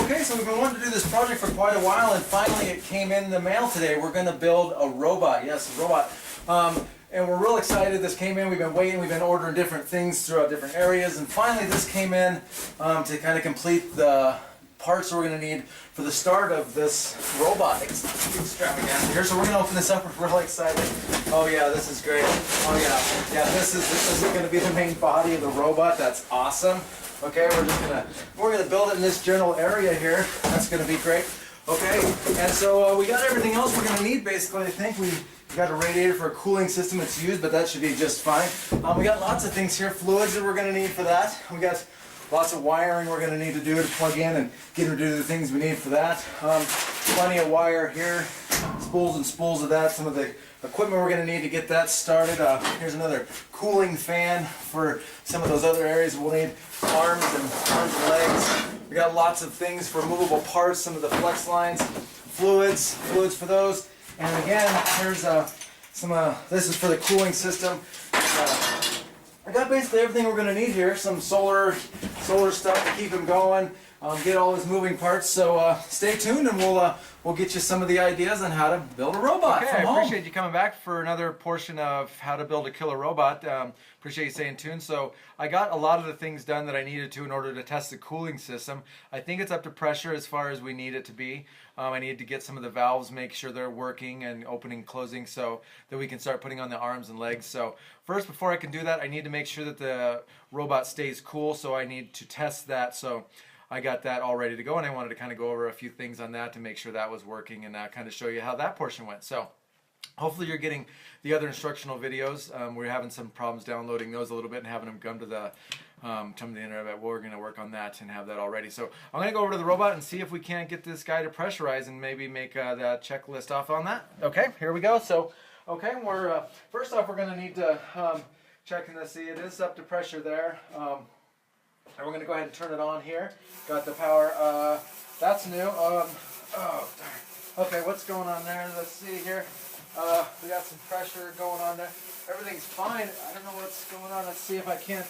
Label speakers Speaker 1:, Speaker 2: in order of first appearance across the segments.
Speaker 1: Okay, so we've been wanting to do this project for quite a while, and finally it came in the mail today. We're going to build a robot. Yes, a robot. And we're real excited. This came in. We've been waiting. We've been ordering different things throughout different areas, and finally this came in to kind of complete the parts we're going to need for the start of this robot extravaganza here. So we're going to open this up. We're really excited. Oh yeah, this is great. Oh yeah, yeah. This is going to be the main body of the robot. That's awesome. Okay, we're gonna build it in this general area here. That's gonna be great. Okay, and so we got everything else we're gonna need basically. I think we got a radiator for a cooling system that's used, but that should be just fine. We got lots of things here, fluids that we're gonna need for that. We got lots of wiring we're gonna need to do to plug in and get her to do the things we need for that. Plenty of wire here, spools and spools of that. Some of the equipment we're going to need to get that started. Here's another cooling fan for some of those other areas. We'll need arms and legs. We got lots of things for movable parts, some of the flex lines, fluids for those. And again, here's this is for the cooling system. I got basically everything we're going to need here. Some solar stuff to keep them going. Get all those moving parts. So stay tuned, and we'll get you some of the ideas on how to build a robot from home. I appreciate you coming back for another portion of how to build a killer robot. Appreciate you staying tuned. So I got a lot of the things done that I needed to in order to test the cooling system. I think it's up to pressure as far as we need it to be. I need to get some of the valves, make sure they're working and opening and closing so that we can start putting on the arms and legs. So first, before I can do that, I need to make sure that the robot stays cool, so I need to test that. So I got that all ready to go, and I wanted to kind of go over a few things on that to make sure that was working and kind of show you how that portion went. So hopefully you're getting the other instructional videos. We're having some problems downloading those a little bit and having them come to the internet, but we're going to work on that and have that all ready. So I'm going to go over to the robot and see if we can't get this guy to pressurize and maybe make the checklist off on that. Okay, here we go. So, okay, first off we're going to need to check and see it is up to pressure there. And we're going to go ahead and turn it on here. Got the power. That's new. Oh, darn. Okay, what's going on there? Let's see here. We got some pressure going on there. Everything's fine. I don't know what's going on. Let's see if I can't.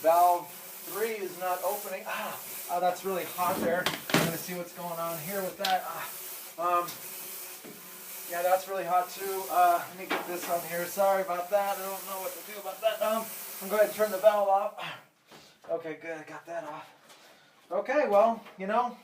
Speaker 1: Valve 3 is not opening. Oh, that's really hot there. I'm going to see what's going on here with that. Yeah, that's really hot too. Let me get this on here. Sorry about that. I don't know what to do about that. I'm going to go ahead and turn the valve off. Okay, good. I got that off. Okay, well, you know,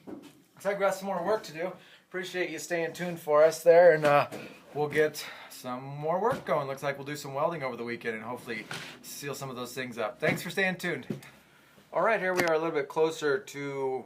Speaker 1: looks like we got some more work to do. Appreciate you staying tuned for us there, and we'll get some more work going. Looks like we'll do some welding over the weekend and hopefully seal some of those things up. Thanks for staying tuned. All right, here we are a little bit closer to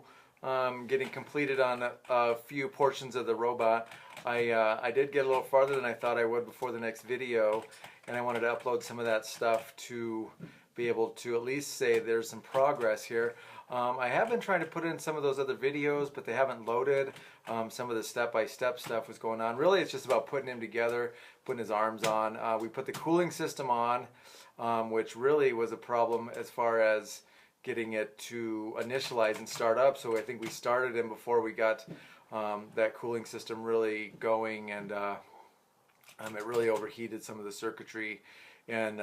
Speaker 1: getting completed on a few portions of the robot. I did get a little farther than I thought I would before the next video, and I wanted to upload some of that stuff to be able to at least say there's some progress here. I have been trying to put in some of those other videos, but they haven't loaded. Some of the step-by-step stuff was going on. Really, it's just about putting him together, putting his arms on. We put the cooling system on, which really was a problem as far as getting it to initialize and start up. So I think we started him before we got that cooling system really going, and it really overheated some of the circuitry and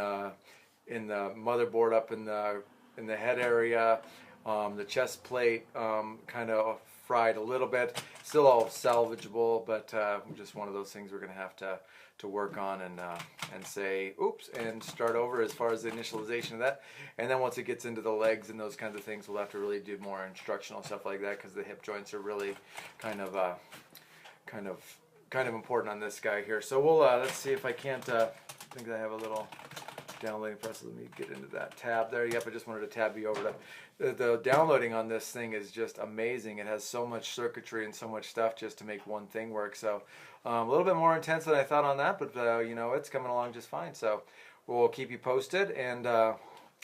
Speaker 1: in the motherboard up in the head area. The chest plate kind of fried a little bit. Still all salvageable, but just one of those things we're going to have to work on and say oops and start over as far as the initialization of that. And then once it gets into the legs and those kinds of things, we'll have to really do more instructional stuff like that, because the hip joints are really kind of important on this guy here. So we'll let's see if I can't. I think I have a little downloading press. Let me get into that tab there. Yep, I just wanted to tab you over to. The downloading on this thing is just amazing. It has so much circuitry and so much stuff just to make one thing work. So a little bit more intense than I thought on that, but you know, it's coming along just fine. So we'll keep you posted, and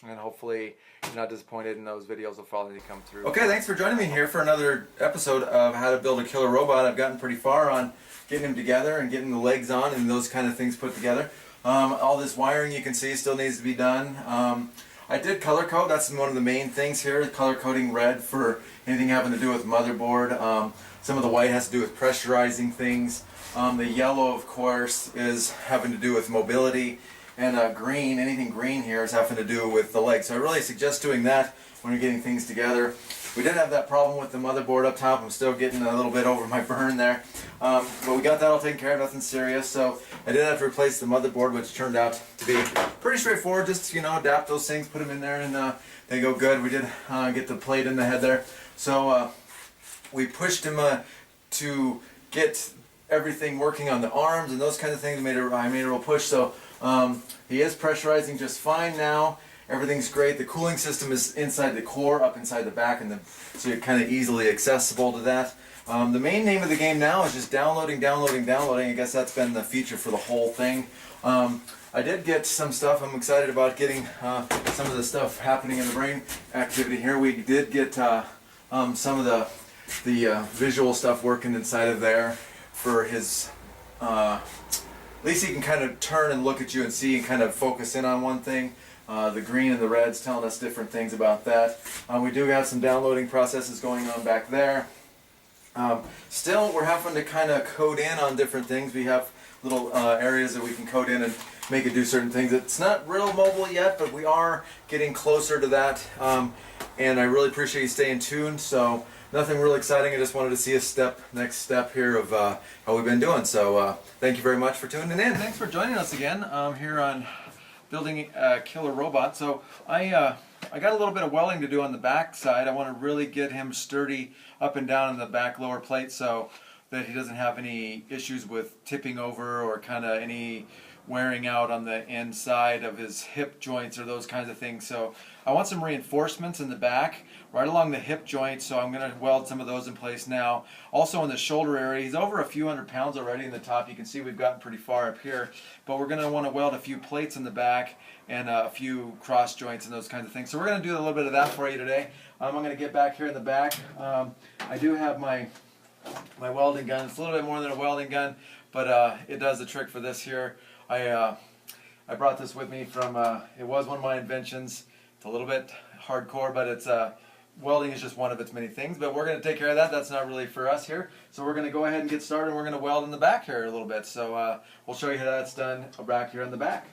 Speaker 1: hopefully you're not disappointed, and those videos will finally come through. Okay, thanks for joining me here for another episode of How to Build a Killer Robot. I've gotten pretty far on getting him together and getting the legs on and those kind of things put together. All this wiring you can see still needs to be done. I did color code. That's one of the main things here, color coding red for anything having to do with motherboard. Some of the white has to do with pressurizing things. The yellow, of course, is having to do with mobility and green. Anything green here is having to do with the legs. So I really suggest doing that when you're getting things together. We did have that problem with the motherboard up top. I'm still getting a little bit over my burn there. But we got that all taken care of, nothing serious. So I did have to replace the motherboard, which turned out to be pretty straightforward. Just, you know, adapt those things, put them in there, and they go good. We did get the plate in the head there. So we pushed him to get everything working on the arms and those kinds of things. I made a real push. So he is pressurizing just fine now. Everything's great. The cooling system is inside the core, up inside the back, and so you're kind of easily accessible to that. The main name of the game now is just downloading. I guess that's been the feature for the whole thing. I did get some stuff. I'm excited about getting some of the stuff happening in the brain activity here. We did get some of the visual stuff working inside of there for his. At least he can kind of turn and look at you and see and kind of focus in on one thing. The green and the red's telling us different things about that. We do have some downloading processes going on back there. Still, we're having to kind of code in on different things. We have little areas that we can code in and make it do certain things. It's not real mobile yet, but we are getting closer to that. And I really appreciate you staying tuned. So nothing really exciting. I just wanted to see a next step here of how we've been doing. So thank you very much for tuning in. Thanks for joining us again here on Building a Killer Robot. So I got a little bit of welding to do on the back side. I want to really get him sturdy up and down in the back lower plate so that he doesn't have any issues with tipping over or kind of any wearing out on the inside of his hip joints or those kinds of things. So I want some reinforcements in the back right along the hip joint, so I'm going to weld some of those in place now. Also in the shoulder area, he's over a few hundred pounds already in the top. You can see we've gotten pretty far up here, but we're going to want to weld a few plates in the back and a few cross joints and those kinds of things. So we're going to do a little bit of that for you today. I'm going to get back here in the back. I do have my welding gun. It's a little bit more than a welding gun, but it does the trick for this here. I brought this with me from, it was one of my inventions. It's a little bit hardcore, but it's welding is just one of its many things. But we're going to take care of that. That's not really for us here. So we're going to go ahead and get started. And we're going to weld in the back here a little bit. So we'll show you how that's done back here in the back.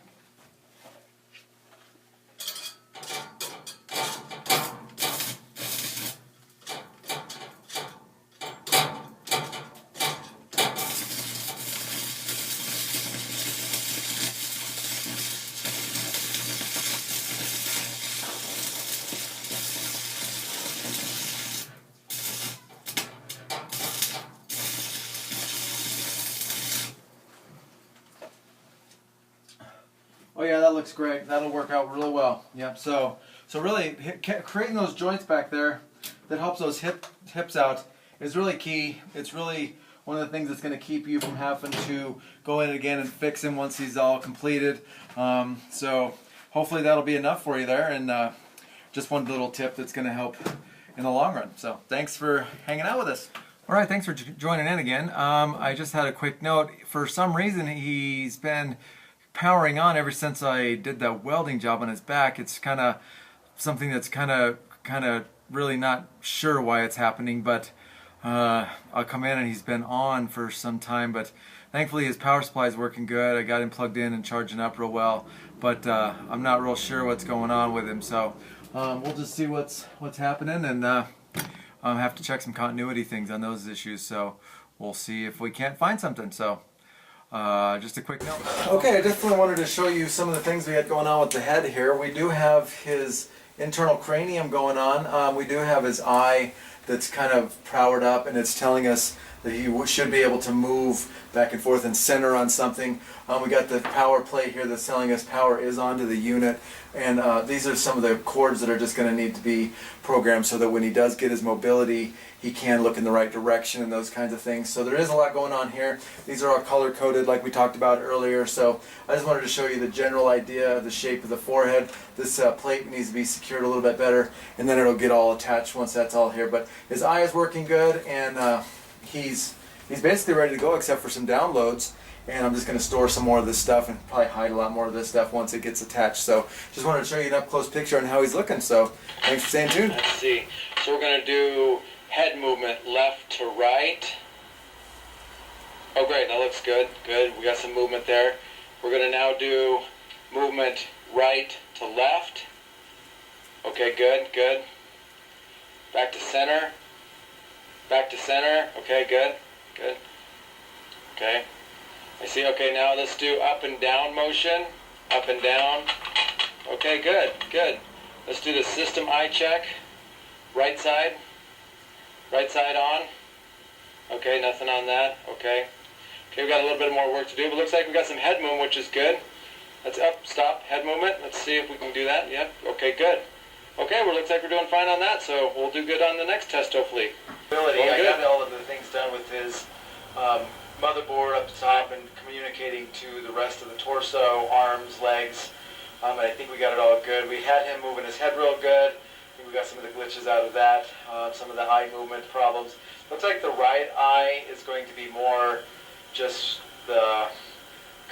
Speaker 1: Oh yeah, that looks great. That'll work out really well. Yep. So really creating those joints back there that helps those hips out is really key. It's really one of the things that's going to keep you from having to go in again and fix him once he's all completed. So hopefully that'll be enough for you there, and just one little tip that's going to help in the long run. So thanks for hanging out with us. All right, thanks for joining in again. I just had a quick note. For some reason, he's been powering on ever since I did that welding job on his back. It's kind of something that's kind of really not sure why it's happening, but I'll come in and he's been on for some time, but thankfully his power supply is working good. I got him plugged in and charging up real well, but I'm not real sure what's going on with him. So we'll just see what's happening, and have to check some continuity things on those issues. So we'll see if we can't find something. So just a quick note. Okay, I definitely wanted to show you some of the things we had going on with the head here. We do have his internal cranium going on. We do have his eye that's kind of powered up, and it's telling us that he should be able to move back and forth and center on something. We got the power plate here that's telling us power is onto the unit, and these are some of the cords that are just going to need to be programmed so that when he does get his mobility, he can look in the right direction and those kinds of things. So there is a lot going on here. These are all color coded like we talked about earlier. So I just wanted to show you the general idea of the shape of the forehead. This plate needs to be secured a little bit better, and then it'll get all attached once that's all here. But his eye is working good, and he's basically ready to go except for some downloads. And I'm just going to store some more of this stuff and probably hide a lot more of this stuff once it gets attached. So just wanted to show you an up-close picture on how he's looking. So thanks for staying tuned. Let's see. So we're going to do head movement left to right. Oh great, that looks good. Good. We got some movement there. We're going to now do movement right to left. Okay, good, good. Back to center. Back to center. Okay, good, good. Okay. I see. Okay, now let's do up and down motion. Up and down. Okay, good, good. Let's do the system eye check. Right side. Right side on. Okay, nothing on that. Okay. Okay, we've got a little bit more work to do, but looks like we've got some head movement, which is good. Let's up, stop, head movement. Let's see if we can do that. Yep. Okay, good. Okay, well, looks like we're doing fine on that, so we'll do good on the next test, hopefully. I got all of the things done with his motherboard up top and communicating to the rest of the torso, arms, legs, and I think we got it all good. We had him moving his head real good. I think we got some of the glitches out of that, some of the eye movement problems. Looks like the right eye is going to be more just the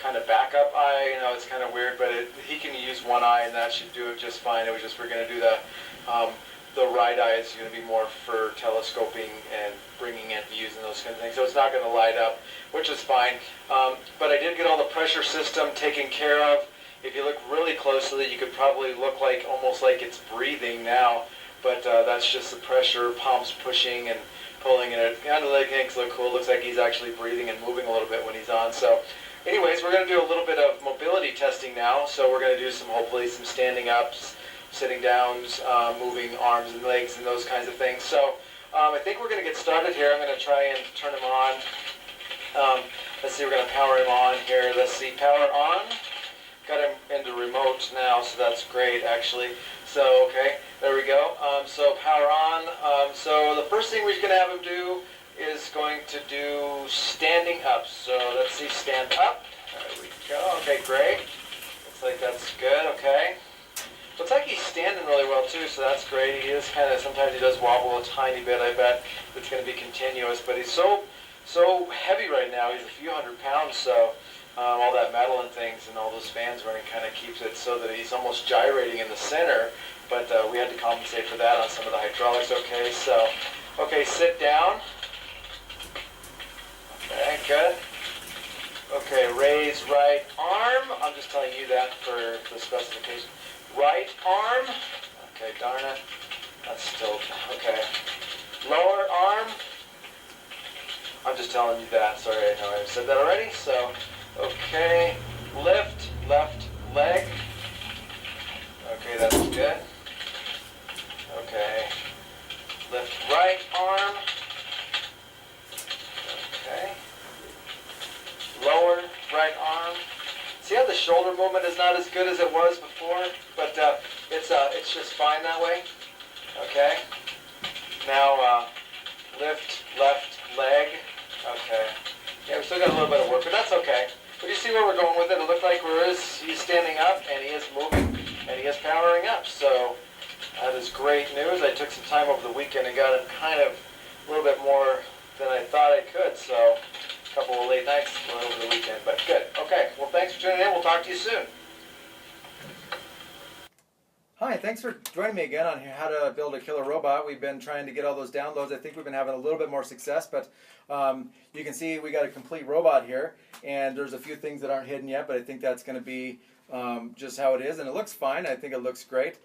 Speaker 1: kind of backup eye. You know, it's kind of weird, but he can use one eye and that should do it just fine. It was just we're going to do the right eye is going to be more for telescoping and bringing in views and those kind of things. So it's not going to light up, which is fine. But I did get all the pressure system taken care of. If you look really closely, you could probably look like almost like it's breathing now, but that's just the pressure pumps pushing and pulling, and it kind of makes it look cool. It looks like he's actually breathing and moving a little bit when he's on. So anyways, we're going to do a little bit of mobility testing now. So we're going to do hopefully some standing ups, sitting downs, moving arms and legs and those kinds of things. So I think we're going to get started here. I'm going to try and turn him on. Let's see, we're going to power him on here. Let's see, power on. Got him into remote now, so that's great actually. So, okay, there we go. So power on. So the first thing we're going to have him do is going to do standing up. So let's see, stand up. There we go. Okay, great. Looks like that's good. Okay. Looks like he's standing really well too, so that's great. He is kind of, sometimes he does wobble a tiny bit. I bet it's going to be continuous, but he's so heavy right now. He's a few hundred pounds, so all that metal and things and all those fans running kind of keeps it so that he's almost gyrating in the center, but we had to compensate for that on some of the hydraulics. Okay, so, okay, sit down. Okay, good. Okay, raise right arm. I'm just telling you that for the specification. Right arm. Okay, darn it. That's still, okay. Lower arm. I'm just telling you that. Sorry, I know I said that already. So, okay. Lift left leg. Okay, that's good. Okay. Lift right arm. Okay. Lower right arm. See how the shoulder movement is not as good as it was before, but it's just fine that way. Okay. Now lift left leg. Okay. Yeah, we still got a little bit of work, but that's okay. But you see where we're going with it. It looks like he's standing up and he is moving and he is powering up. So that is great news. I took some time over the weekend and got him kind of a little bit more than I thought I could. So a couple of late nights over the weekend, but good. Okay, well, thanks for tuning in. We'll talk to you soon. Hi, thanks for joining me again on how to build a killer robot. We've been trying to get all those downloads. I think we've been having a little bit more success, but you can see we got a complete robot here, and there's a few things that aren't hidden yet, but I think that's going to be just how it is, and it looks fine. I think it looks great.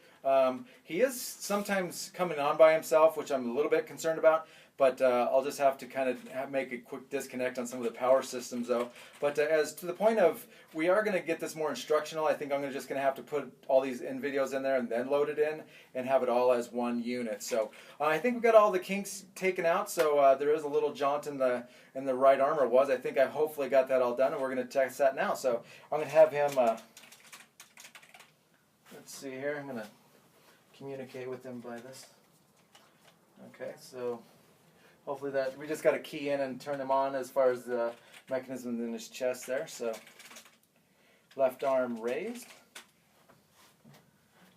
Speaker 1: He is sometimes coming on by himself, which I'm a little bit concerned about. But I'll just have to kind of make a quick disconnect on some of the power systems, though. But as to the point of, we are going to get this more instructional. I think I'm just going to have to put all these videos in there and then load it in and have it all as one unit. So I think we've got all the kinks taken out. So there is a little jaunt in the right arm, or was. I think I hopefully got that all done, and we're going to test that now. So I'm going to have him. Let's see here. I'm going to communicate with him by this. Okay, so. Hopefully that, we just got to key in and turn him on as far as the mechanism in his chest there. So left arm raised.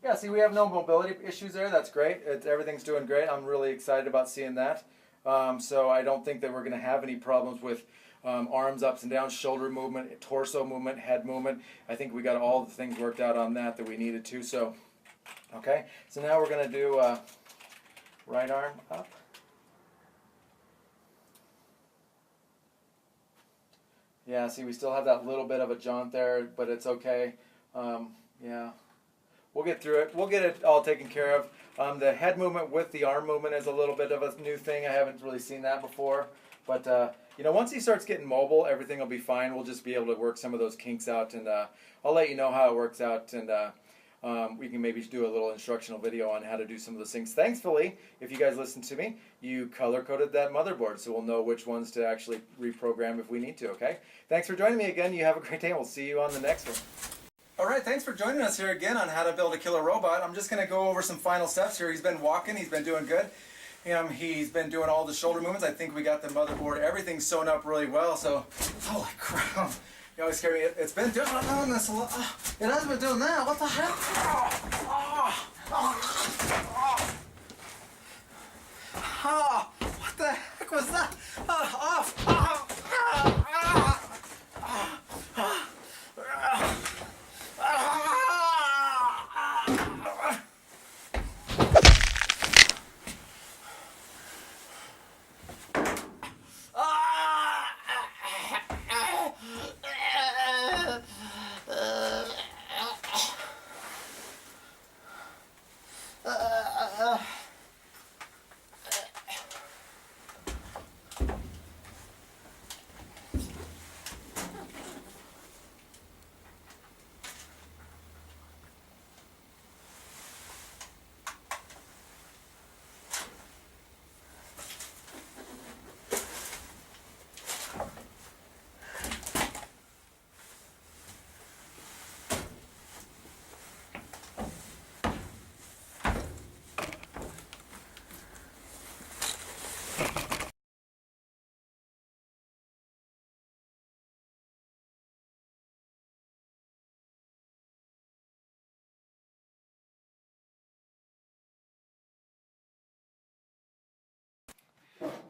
Speaker 1: Yeah, see, we have no mobility issues there. That's great. Everything's doing great. I'm really excited about seeing that. So I don't think that we're going to have any problems with arms ups and downs, shoulder movement, torso movement, head movement. I think we got all the things worked out on that we needed to. So, okay. So now we're going to do right arm up. Yeah, see, we still have that little bit of a jaunt there, but it's okay. Yeah. We'll get through it. We'll get it all taken care of. The head movement with the arm movement is a little bit of a new thing. I haven't really seen that before. But, you know, once he starts getting mobile, everything will be fine. We'll just be able to work some of those kinks out. And I'll let you know how it works out. And we can maybe do a little instructional video on how to do some of those things. Thankfully, if you guys listen to me, you color-coded that motherboard. So we'll know which ones to actually reprogram if we need to, okay? Thanks for joining me again. You have a great day. We'll see you on the next one. All right, thanks for joining us here again on how to build a killer robot. I'm just going to go over some final steps here. He's been walking. He's been doing good. He's been doing all the shoulder movements. I think we got the motherboard, everything's sewn up really well. So, holy crap. You always scare me. It's been doing this a lot. It hasn't been doing that. What the heck? What the heck was that? Off.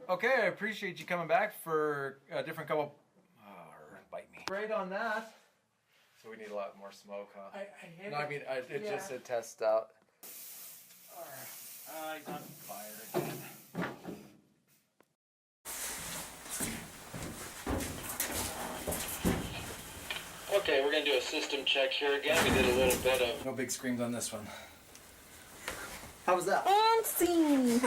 Speaker 1: Okay, I appreciate you coming back for a different couple. Bite me. Great on that. So we need a lot more smoke, huh?
Speaker 2: I hate
Speaker 1: no, I mean, it's just a test out.
Speaker 2: He's on fire again. Okay, we're going to do a system check here again. We did a little bit of...
Speaker 1: No big screams on this one.
Speaker 2: How was that?
Speaker 3: And scene.